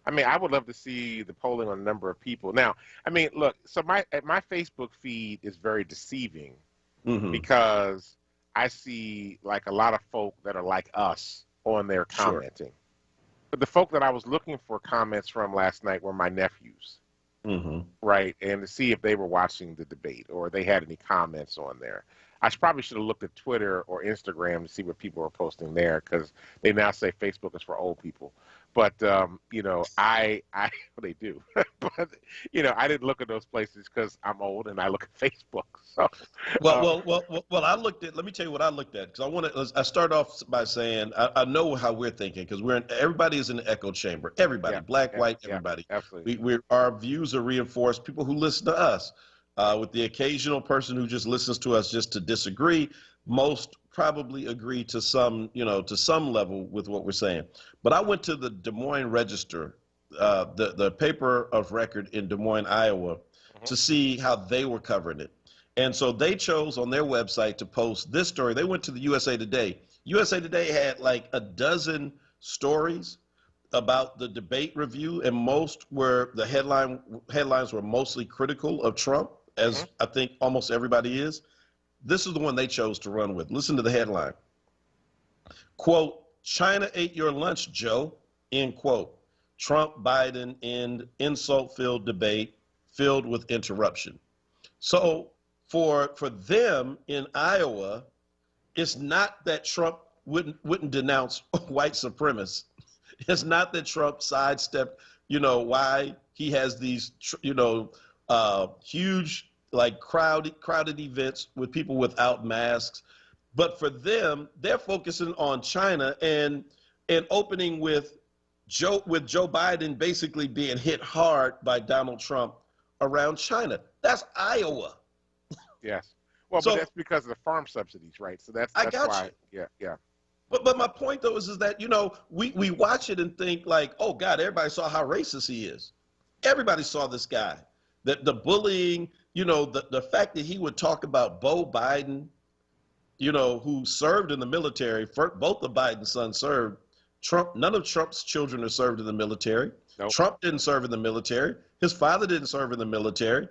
I mean, I would love to see the polling on the number of people. Now, I mean, look, so my Facebook feed is very deceiving Hmm. because I see like a lot of folk that are like us on there Sure. commenting. But the folk that I was looking for comments from last night were my nephews, Hmm. right? And to see if they were watching the debate or they had any comments on there. Probably should have looked at Twitter or Instagram to see what people were posting there because they now say Facebook is for old people. But I they do. But I didn't look at those places because I'm old and I look at Facebook. So, Well, um, well, well, well. I looked at. Let me tell you what I looked at because I want to. I start off by saying I know how we're thinking because everybody is in the echo chamber. Everybody, yeah, black, yeah, white, yeah, everybody. absolutely. Our views are reinforced. People who listen to us, with the occasional person who just listens to us just to disagree, most probably agree to some, to some level with what we're saying. But I went to the Des Moines Register, the paper of record in Des Moines, Iowa, Hmm. to see how they were covering it. And so they chose on their website to post this story. They went to the USA Today. USA Today had like a dozen stories about the debate review, and most were the headlines were mostly critical of Trump, Hmm. as I think almost everybody is. This is the one they chose to run with. Listen to the headline. Quote, China ate your lunch, Joe, end quote. Trump Biden end insult filled debate filled with interruption. So for them in Iowa, it's not that Trump wouldn't denounce white supremacists. It's not that Trump sidestepped, why he has these, huge like crowded events with people without masks. But for them, they're focusing on China and opening with Joe Biden basically being hit hard by Donald Trump around China. That's Iowa. Yes. Well, but So that's because of the farm subsidies, right? So that's I that's got you. why. Yeah, yeah. But my point though is that we watch it and think like, oh God, everybody saw how racist he is. Everybody saw this guy. The bullying, the fact that he would talk about Bo Biden, who served in the military. Both of Biden's sons served. Trump, none of Trump's children are served in the military. Nope. Trump didn't serve in the military. His father didn't serve in the military.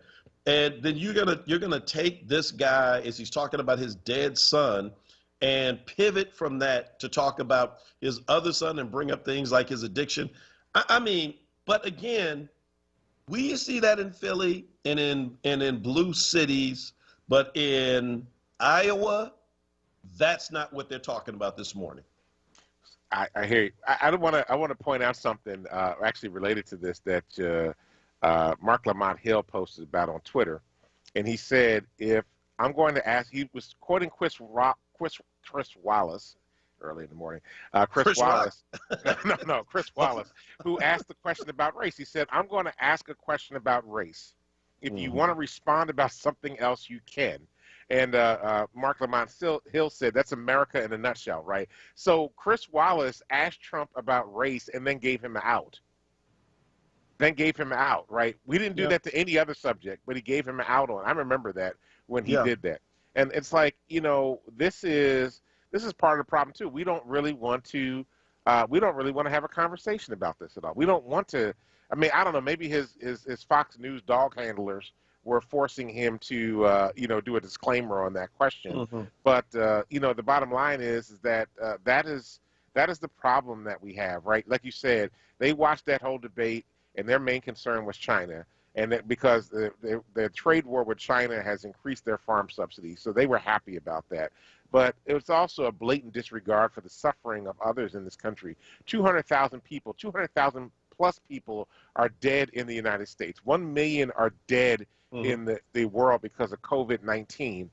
And then you're gonna take this guy as he's talking about his dead son and pivot from that to talk about his other son and bring up things like his addiction. I mean, but again, we see that in Philly and in blue cities, but in Iowa, that's not what they're talking about this morning. I hear you. I want to point out something actually related to this that Mark Lamont Hill posted about on Twitter, and he said if I'm going to ask, he was quoting Chris Wallace early in the morning. Chris Chris Rock. Wallace, no, Chris Wallace, who asked the question about race. He said, "I'm going to ask a question about race. If you want to respond about something else, you can." And Mark Lamont Hill said, "That's America in a nutshell, right?" So Chris Wallace asked Trump about race and then gave him an out. Then gave him an out, right? We didn't do Yeah, that to any other subject, but he gave him an out on. I remember that when he yeah. did that. And it's like, this is part of the problem too. We don't really want to have a conversation about this at all. We don't want to. I mean, I don't know. Maybe his Fox News dog handlers were forcing him to do a disclaimer on that question. Hmm. But the bottom line is that that is the problem that we have, right? Like you said, they watched that whole debate, and their main concern was China, and that because the trade war with China has increased their farm subsidies, so they were happy about that. But it was also a blatant disregard for the suffering of others in this country. 200,000 people, 200,000 plus people are dead in the United States. 1 million are dead Hmm. in the world because of COVID-19.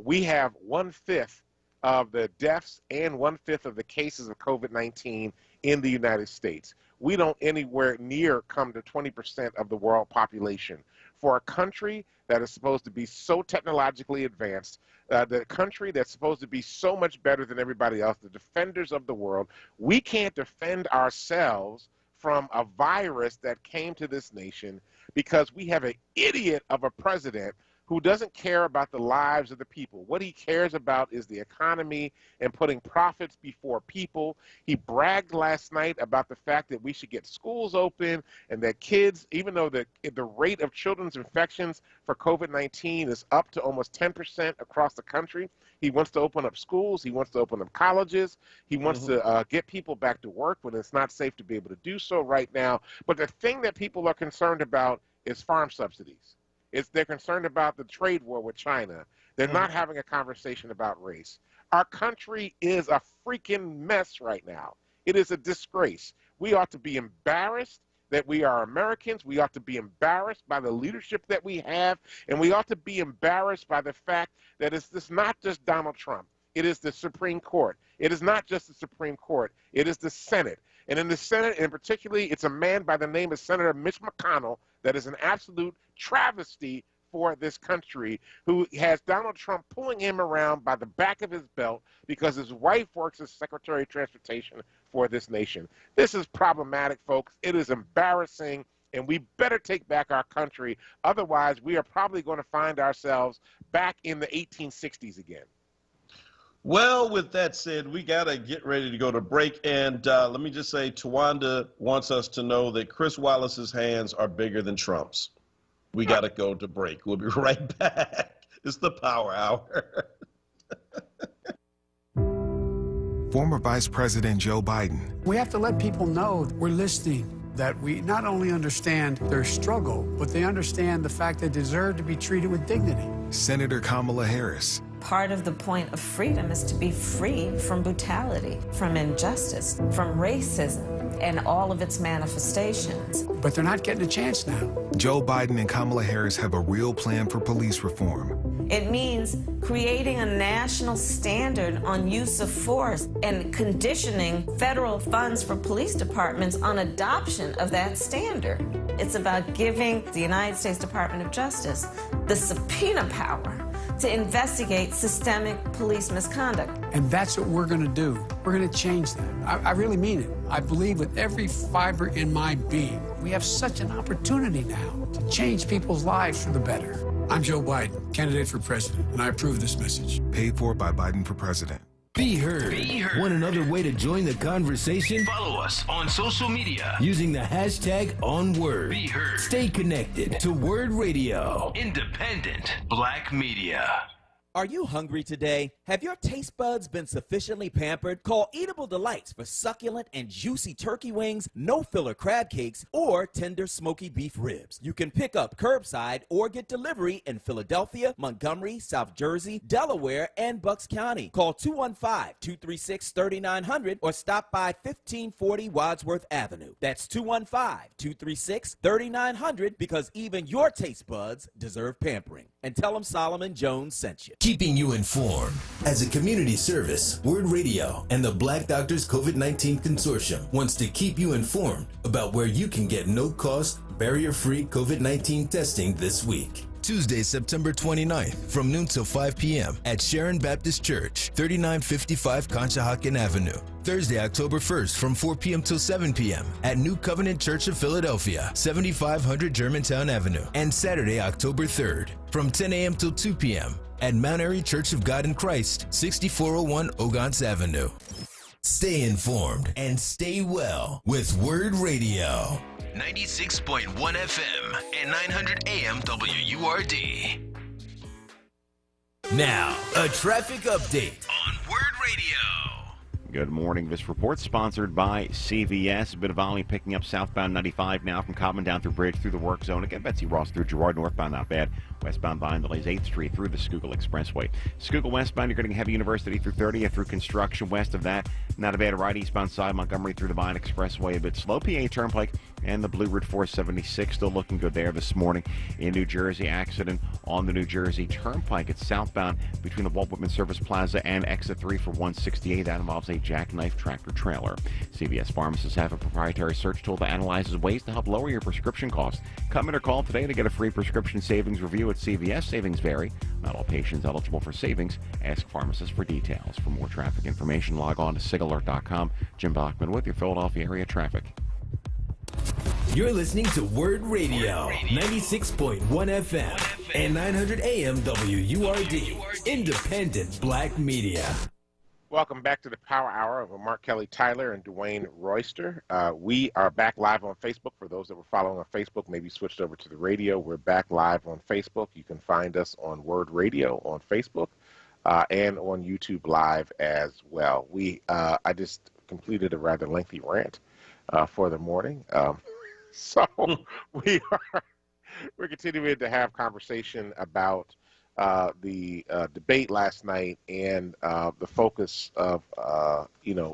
We have 1/5 of the deaths and 1/5 of the cases of COVID-19 in the United States. We don't anywhere near come to 20% of the world population. For a country that is supposed to be so technologically advanced, the country that's supposed to be so much better than everybody else, the defenders of the world, we can't defend ourselves from a virus that came to this nation because we have an idiot of a president who doesn't care about the lives of the people. What he cares about is the economy and putting profits before people. He bragged last night about the fact that we should get schools open and that kids, even though the rate of children's infections for COVID-19 is up to almost 10% across the country, he wants to open up schools. He wants to open up colleges. He wants to get people back to work when it's not safe to be able to do so right now. But the thing that people are concerned about is farm subsidies. They're concerned about the trade war with China. They're not having a conversation about race. Our country is a freaking mess right now. It is a disgrace. We ought to be embarrassed that we are Americans. We ought to be embarrassed by the leadership that we have, and we ought to be embarrassed by the fact that it's not just Donald Trump. It is the Supreme Court. It is not just the Supreme Court. It is the Senate. And in the Senate, and particularly, it's a man by the name of Senator Mitch McConnell that is an absolute travesty for this country, who has Donald Trump pulling him around by the back of his belt because his wife works as Secretary of Transportation for this nation. This is problematic, folks. It is embarrassing, and we better take back our country. Otherwise, we are probably going to find ourselves back in the 1860s again. Well, with that said, we got to get ready to go to break. And let me just say, Tawanda wants us to know that Chris Wallace's hands are bigger than Trump's. We got to go to break. We'll be right back. It's the Power Hour. Former Vice President Joe Biden. We have to let people know we're listening, that we not only understand their struggle, but they understand the fact they deserve to be treated with dignity. Senator Kamala Harris. Part of the point of freedom is to be free from brutality, from injustice, from racism, and all of its manifestations. But they're not getting a chance now. Joe Biden and Kamala Harris have a real plan for police reform. It means creating a national standard on use of force and conditioning federal funds for police departments on adoption of that standard. It's about giving the United States Department of Justice the subpoena power to investigate systemic police misconduct. And that's what we're going to do. We're going to change that. I really mean it. I believe with every fiber in my being, we have such an opportunity now to change people's lives for the better. I'm Joe Biden, candidate for president, and I approve this message. Paid for by Biden for president. Be heard. Want another way to join the conversation? Follow us on social media using the hashtag onWURD. Be heard. Stay connected to Word Radio. Independent Black Media. Are you hungry today? Have your taste buds been sufficiently pampered? Call Eatable Delights for succulent and juicy turkey wings, no-filler crab cakes, or tender smoky beef ribs. You can pick up curbside or get delivery in Philadelphia, Montgomery, South Jersey, Delaware, and Bucks County. Call 215-236-3900 or stop by 1540 Wadsworth Avenue. That's 215-236-3900 because even your taste buds deserve pampering. And tell them Solomon Jones sent you. Keeping you informed. As a community service, Word Radio and the Black Doctors COVID-19 Consortium wants to keep you informed about where you can get no-cost, barrier-free COVID-19 testing this week. Tuesday, September 29th, from noon till 5 p.m. at Sharon Baptist Church, 3955 Conshohocken Avenue. Thursday, October 1st, from 4 p.m. till 7 p.m. at New Covenant Church of Philadelphia, 7500 Germantown Avenue. And Saturday, October 3rd, from 10 a.m. till 2 p.m. at Mount Airy Church of God in Christ, 6401 Ogons Avenue. Stay informed and stay well with Word Radio. 96.1 FM and 900 AM WURD. Now, a traffic update on Word Radio. Good morning. This report sponsored by CVS. A bit of volume picking up southbound 95 now from Common down through Bridge through the work zone. Again, Betsy Ross through Girard, northbound not bad. Westbound volume delays 8th Street through the Schuylkill Expressway. Schuylkill westbound, you're getting heavy University through 30th through construction. West of that, not a bad ride eastbound side. Montgomery through the Vine Expressway. A bit slow. PA Turnpike and the Blue Route 476 still looking good there this morning. In New Jersey, accident on the New Jersey Turnpike. It's southbound between the Walt Whitman Service Plaza and exit 3 for 168. That involves a jackknife tractor trailer. CVS pharmacists have a proprietary search tool that analyzes ways to help lower your prescription costs. Come in or call today to get a free prescription savings review at CVS. Savings vary. Not all patients eligible for savings. Ask pharmacists for details. For more traffic information, log on to sigalert.com. Jim Bachman with your Philadelphia area traffic. You're listening to Word Radio, 96.1 FM and 900 AM WURD, independent black media. Welcome back to the Power Hour of Mark Kelly Tyler and Dwayne Royster. We are back live on Facebook. For those that were following on Facebook, maybe switched over to the radio. We're back live on Facebook. You can find us on Word Radio on Facebook and on YouTube Live as well. I just completed a rather lengthy rant for the morning. So we're continuing to have conversation about the debate last night and the focus of,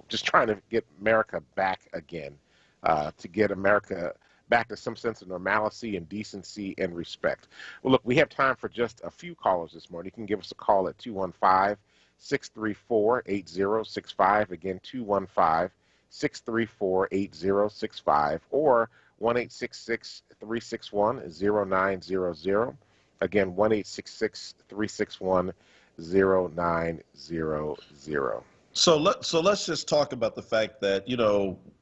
just trying to get America back again, to get America back to some sense of normalcy and decency and respect. Well, look, we have time for just a few callers this morning. You can give us a call at 215-634-8065. Again, 215-634-8065 or 1-866-361-0900. Again, 1-866-361-0900. So let's just talk about the fact that,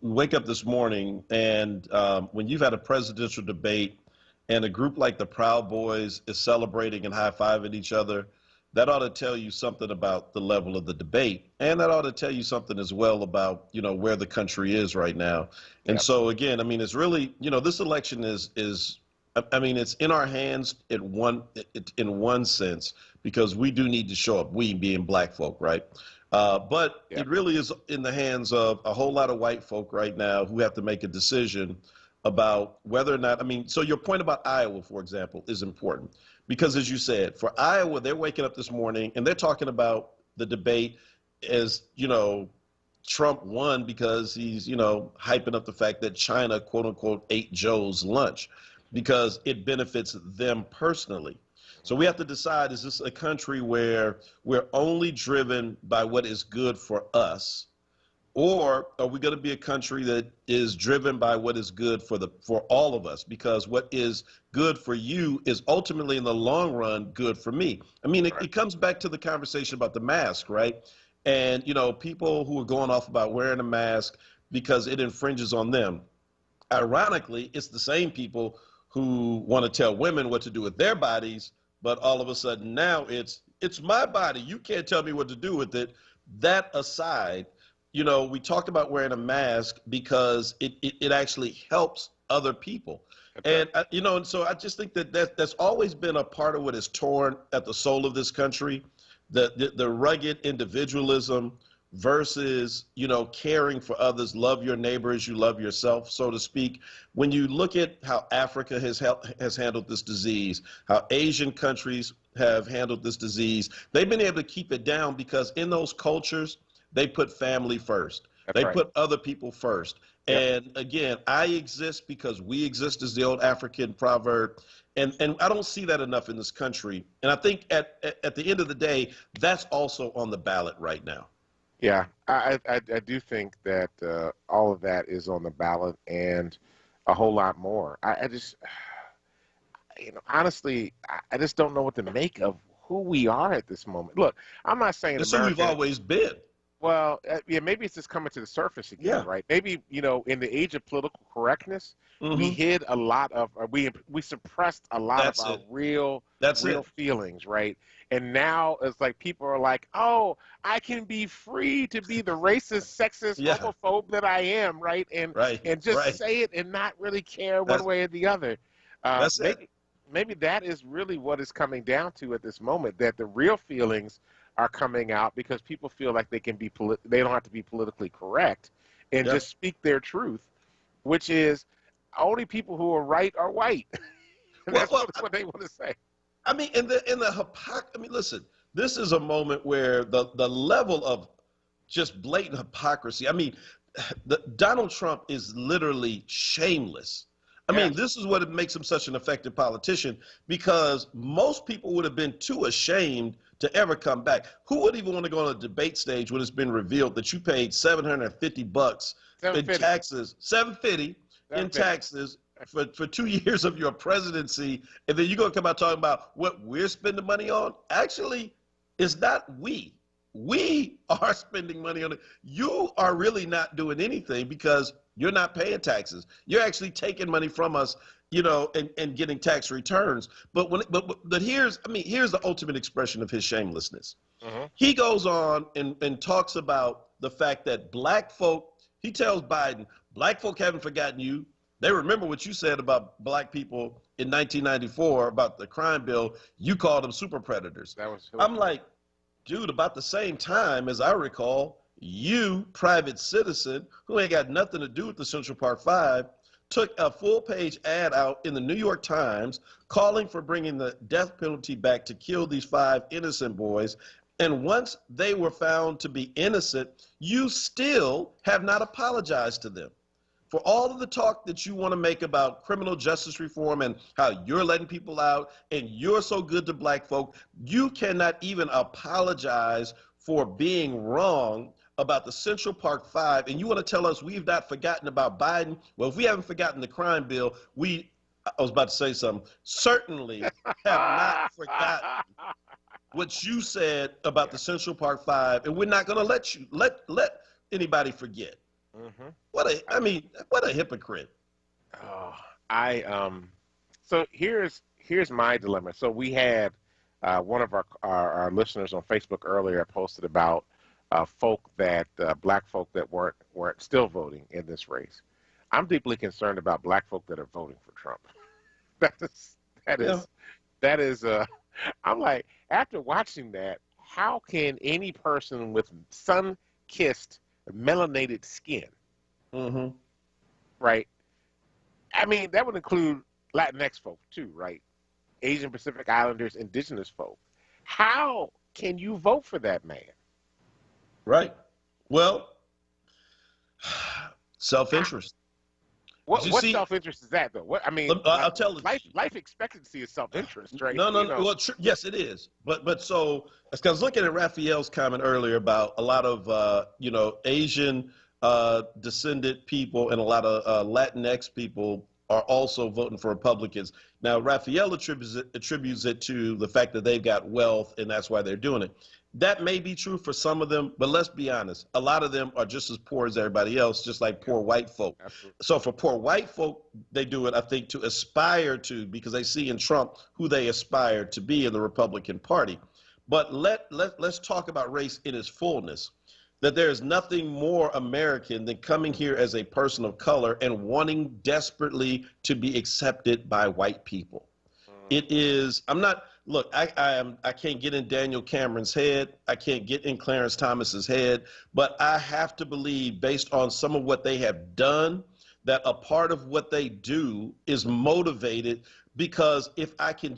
wake up this morning and when you've had a presidential debate and a group like the Proud Boys is celebrating and high-fiving each other, that ought to tell you something about the level of the debate. And that ought to tell you something as well about, where the country is right now. And so, again, it's really, this election is it's in our hands in one sense, because we do need to show up, we being black folk, right? But it really is in the hands of a whole lot of white folk right now who have to make a decision about whether or not, so your point about Iowa, for example, is important. Because as you said, for Iowa, they're waking up this morning and they're talking about the debate as, Trump won because he's, hyping up the fact that China, quote unquote, ate Joe's lunch because it benefits them personally. So we have to decide, is this a country where we're only driven by what is good for us? Or are we going to be a country that is driven by what is good for all of us? Because what is good for you is ultimately in the long run good for me. It comes back to the conversation about the mask, right? And, people who are going off about wearing a mask because it infringes on them. Ironically, it's the same people who want to tell women what to do with their bodies, but all of a sudden now it's my body. You can't tell me what to do with it. That aside, we talked about wearing a mask because it actually helps other people. And, and so I just think that's always been a part of what is torn at the soul of this country, the rugged individualism versus, caring for others, love your neighbor as you love yourself, so to speak. When you look at how Africa has handled this disease, how Asian countries have handled this disease, they've been able to keep it down because in those cultures, they put family first. They put other people first. And again, I exist because we exist, is the old African proverb. And I don't see that enough in this country. And I think at the end of the day, that's also on the ballot right now. Yeah, I do think that all of that is on the ballot and a whole lot more. I just, honestly, I just don't know what to make of who we are at this moment. Look, I'm not saying it's who we've always been. Well, maybe it's just coming to the surface again, right? Maybe, in the age of political correctness, we hid a lot of, we suppressed a lot of our real feelings, right? And now it's like people are like, oh, I can be free to be the racist, sexist, homophobe that I am, right? And just say it and not really care one way or the other. Maybe that is really what it's coming down to at this moment, that the real feelings are coming out because people feel like they can be they don't have to be politically correct and just speak their truth, which is only people who are right are white. That's what they want to say. Listen, this is a moment where the level of just blatant hypocrisy. Donald Trump is literally shameless. This is what makes him such an effective politician, because most people would have been too ashamed to ever come back. Who would even want to go on a debate stage when it's been revealed that you paid $750 in taxes, $750 in taxes for 2 years of your presidency, and then you're going to come out talking about what we're spending money on? Actually, it's not we. We are spending money on it. You are really not doing anything because You're not paying taxes. You're actually taking money from us, you know, and getting tax returns. But here's the ultimate expression of his shamelessness. He goes on and talks about the fact that black folk, he tells Biden, black folk haven't forgotten you. They remember what you said about black people in 1994 about the crime bill. You called them super predators. I'm like, dude, about the same time, as I recall, you, private citizen, who ain't got nothing to do with the Central Park 5, took a full-page ad out in the New York Times calling for bringing the death penalty back to kill these 5 innocent boys. And once they were found to be innocent, you still have not apologized to them. For all of the talk that you want to make about criminal justice reform and how you're letting people out and you're so good to black folk, you cannot even apologize for being wrong about the Central Park 5, and you want to tell us we've not forgotten about Biden? Well, if we haven't forgotten the crime bill, I was about to say something, certainly have not forgotten what you said about the Central Park 5, and we're not going to let anybody forget. What a hypocrite. So here's my dilemma. So we had one of our listeners on Facebook earlier posted about black folk that weren't still voting in this race. I'm deeply concerned about black folk that are voting for Trump. That is I'm like, after watching that, how can any person with sun-kissed melanated skin, right? I mean, that would include Latinx folk too, right? Asian Pacific Islanders, indigenous folk. How can you vote for that man? Right. Well, self-interest. What self-interest is that, though? What I mean, I'll tell you. Life expectancy is self-interest, right? No. Well, yes, it is. But so, I was looking at Raphael's comment earlier about a lot of Asian descendant people and a lot of Latinx people are also voting for Republicans. Now, Raphael attributes it to the fact that they've got wealth and that's why they're doing it. That may be true for some of them, but let's be honest. A lot of them are just as poor as everybody else, just like poor white folk. Absolutely. So for poor white folk, they do it, I think, to aspire to, because they see in Trump who they aspire to be in the Republican Party. But let's talk about race in its fullness, that there is nothing more American than coming here as a person of color and wanting desperately to be accepted by white people. It is, look, I can't get in Daniel Cameron's head. I can't get in Clarence Thomas's head, but I have to believe, based on some of what they have done, that a part of what they do is motivated because if I can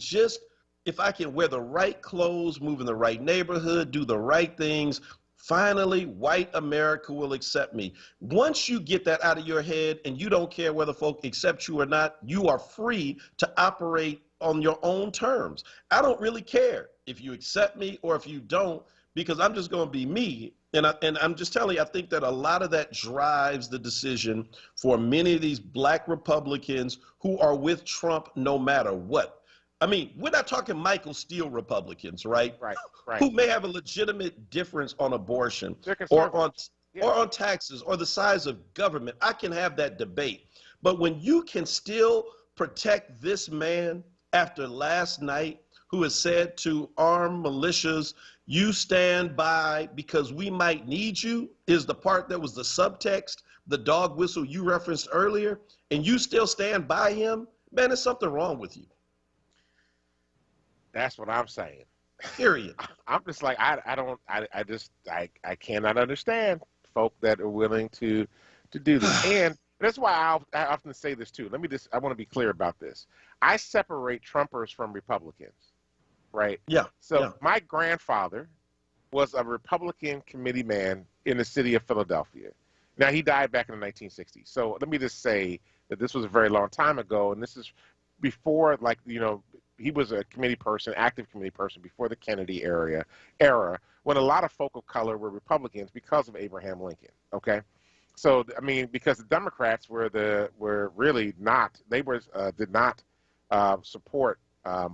wear the right clothes, move in the right neighborhood, do the right things, finally, white America will accept me. Once you get that out of your head and you don't care whether folk accept you or not, you are free to operate on your own terms. I don't really care if you accept me or if you don't, because I'm just going to be me. And I'm just telling you, I think that a lot of that drives the decision for many of these black Republicans who are with Trump no matter what. I mean, we're not talking Michael Steele Republicans, right? Right. Who may have a legitimate difference on abortion or on taxes or the size of government. I can have that debate. But when you can still protect this man after last night, who has said to armed militias, you stand by because we might need you, is the part that was the subtext, the dog whistle you referenced earlier, and you still stand by him, man, there's something wrong with you. That's what I'm saying. Period. I'm just like, I cannot understand folk that are willing to do this. And that's why I often say this too. I want to be clear about this. I separate Trumpers from Republicans, right? Yeah. So my grandfather was a Republican committee man in the city of Philadelphia. Now, he died back in the 1960s. So let me just say that this was a very long time ago, and this is before, he was a committee person, active committee person before the Kennedy era, when a lot of folk of color were Republicans because of Abraham Lincoln, okay? So, I mean, because the Democrats did not support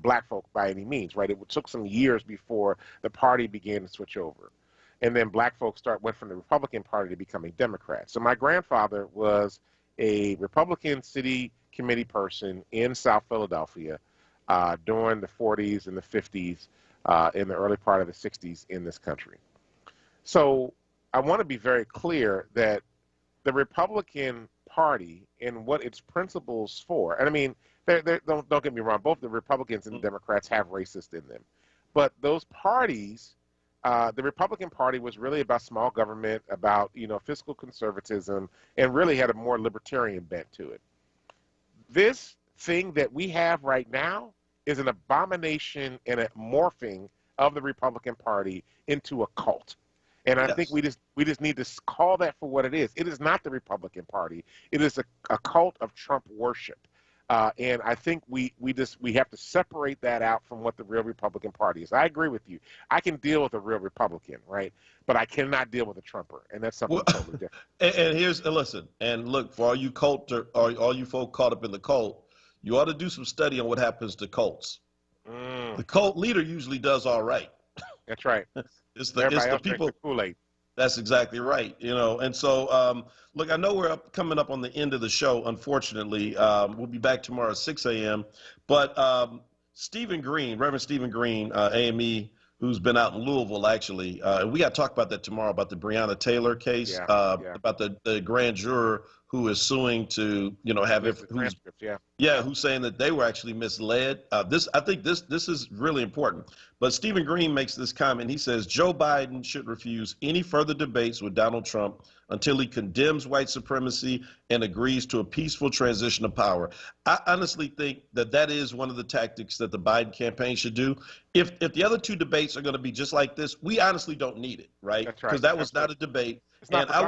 black folk by any means, right? It took some years before the party began to switch over. And then black folks went from the Republican Party to becoming Democrats. So my grandfather was a Republican city committee person in South Philadelphia during the 40s and the 50s, in the early part of the 60s in this country. So I want to be very clear that the Republican Party and what its principles for, and I mean, don't get me wrong, both the Republicans and the Democrats have racist in them. But those parties, the Republican Party was really about small government, about, fiscal conservatism, and really had a more libertarian bent to it. This thing that we have right now is an abomination and a morphing of the Republican Party into a cult. And I think we just need to call that for what it is. It is not the Republican Party. It is a cult of Trump worship. And I think we have to separate that out from what the real Republican Party is. I agree with you. I can deal with a real Republican, right? But I cannot deal with a Trumper, and that's something totally different. And listen, and look, for all you all you folk caught up in the cult, you ought to do some study on what happens to cults. The cult leader usually does all right. That's right. It's the people. Kool-Aid. That's exactly right. And so, look, I know we're coming up on the end of the show, unfortunately. We'll be back tomorrow at 6 a.m. But Stephen Green, Reverend Stephen Green, AME, who's been out in Louisville, actually, we got to talk about that tomorrow, about the Breonna Taylor case, about the grand juror who is suing to, have who's saying that they were actually misled. I think this is really important. But Stephen Green makes this comment. He says Joe Biden should refuse any further debates with Donald Trump until he condemns white supremacy and agrees to a peaceful transition of power. I honestly think that is one of the tactics that the Biden campaign should do. If the other two debates are going to be just like this, we honestly don't need it, right? That's right. Because that was not a debate. And I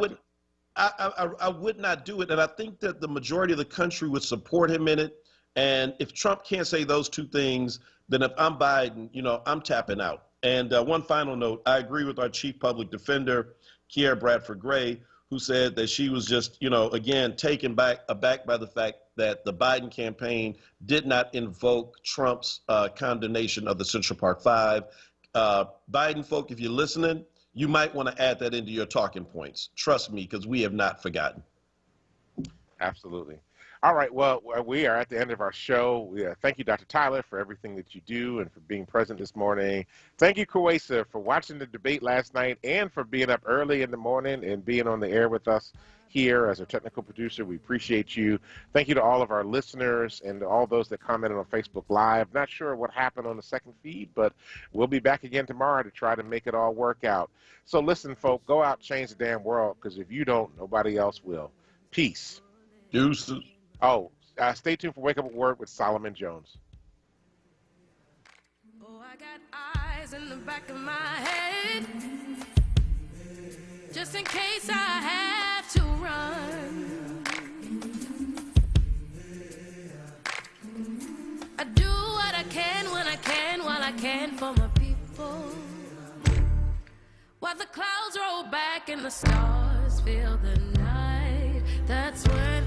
would not do it. And I think that the majority of the country would support him in it. And if Trump can't say those two things, then if I'm Biden, I'm tapping out. And one final note, I agree with our chief public defender, Kiera Bradford Gray, who said that she was just, again, taken aback by the fact that the Biden campaign did not invoke Trump's condemnation of the Central Park Five. Biden folk, if you're listening, you might want to add that into your talking points. Trust me, because we have not forgotten. Absolutely. All right. Well, we are at the end of our show. Thank you, Dr. Tyler, for everything that you do and for being present this morning. Thank you, Kuwesa, for watching the debate last night and for being up early in the morning and being on the air with us here as our technical producer. We appreciate you. Thank you to all of our listeners and to all those that commented on Facebook Live. Not sure what happened on the second feed, but we'll be back again tomorrow to try to make it all work out. So listen, folk, go out, change the damn world, because if you don't, nobody else will. Peace. Deuces. Oh, stay tuned for Wake Up with Word with Solomon Jones. Oh, I got eyes in the back of my head, just in case I have to run. I do what I can when I can, while I can for my people. While the clouds roll back and the stars fill the night, that's when